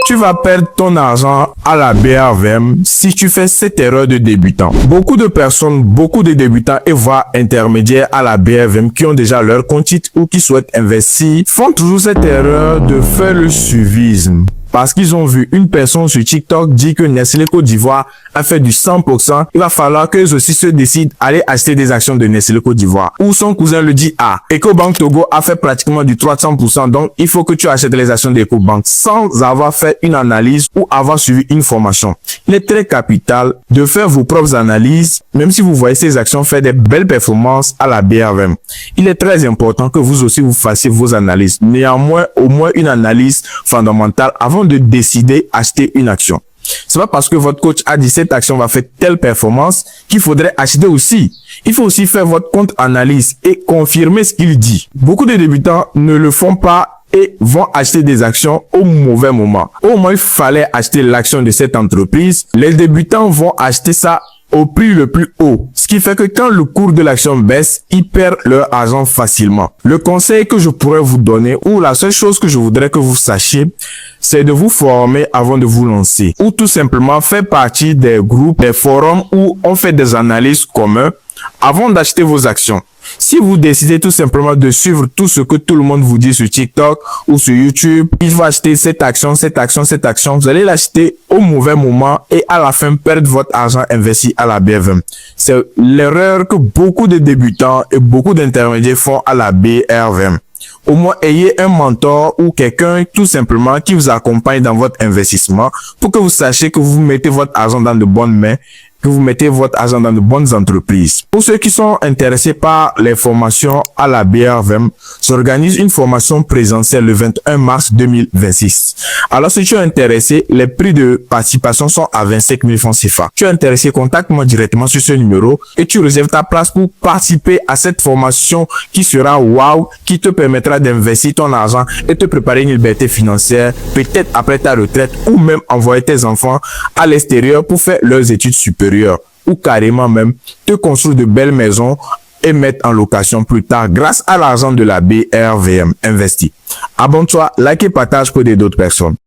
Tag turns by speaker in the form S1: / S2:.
S1: Tu vas perdre ton argent à la BRVM si tu fais cette erreur de débutant. Beaucoup de personnes, beaucoup de débutants et voire intermédiaires à la BRVM qui ont déjà leur compte titre ou qui souhaitent investir font toujours cette erreur de faire le suivisme. Parce qu'ils ont vu une personne sur TikTok dire que Nestlé Côte d'Ivoire a fait du 100%, il va falloir qu'eux aussi se décident à aller acheter des actions de Nestlé Côte d'Ivoire. Ou son cousin le dit, EcoBank Togo a fait pratiquement du 300%, donc il faut que tu achètes les actions d'EcoBank sans avoir fait une analyse ou avoir suivi une formation. Il est très capital de faire vos propres analyses, même si vous voyez ces actions faire des belles performances à la BRVM. Il est très important que vous aussi vous fassiez vos analyses. Néanmoins, au moins une analyse fondamentale avant de décider acheter une action. C'est pas parce que votre coach a dit cette action va faire telle performance qu'il faudrait acheter aussi. Il faut aussi faire votre compte analyse et confirmer ce qu'il dit. Beaucoup de débutants ne le font pas et vont acheter des actions au mauvais moment. Au moins, il fallait acheter l'action de cette entreprise. Les débutants vont acheter ça au prix le plus haut. Ce qui fait que quand le cours de l'action baisse, ils perdent leur argent facilement. Le conseil que je pourrais vous donner, ou la seule chose que je voudrais que vous sachiez, c'est de vous former avant de vous lancer. Ou tout simplement faire partie des groupes, des forums où on fait des analyses communes avant d'acheter vos actions. Si vous décidez tout simplement de suivre tout ce que tout le monde vous dit sur TikTok ou sur YouTube, il faut acheter cette action, vous allez l'acheter au mauvais moment et à la fin perdre votre argent investi à la BRVM. C'est l'erreur que beaucoup de débutants et beaucoup d'intermédiaires font à la BRVM. Au moins, ayez un mentor ou quelqu'un tout simplement qui vous accompagne dans votre investissement pour que vous sachiez que vous mettez votre argent dans de bonnes mains, que vous mettez votre argent dans de bonnes entreprises. Pour ceux qui sont intéressés par les formations à la BRVM, s'organise une formation présentielle le 21 mars 2026. Alors, si tu es intéressé, les prix de participation sont à 25 000 francs CFA. Tu es intéressé, contacte-moi directement sur ce numéro et tu réserves ta place pour participer à cette formation qui sera wow, qui te permettra d'investir ton argent et te préparer une liberté financière, peut-être après ta retraite ou même envoyer tes enfants à l'extérieur pour faire leurs études supérieures ou carrément même te construire de belles maisons et mettre en location plus tard grâce à l'argent de la BRVM investi. Abonne-toi, like et partage pour aider d'autres personnes.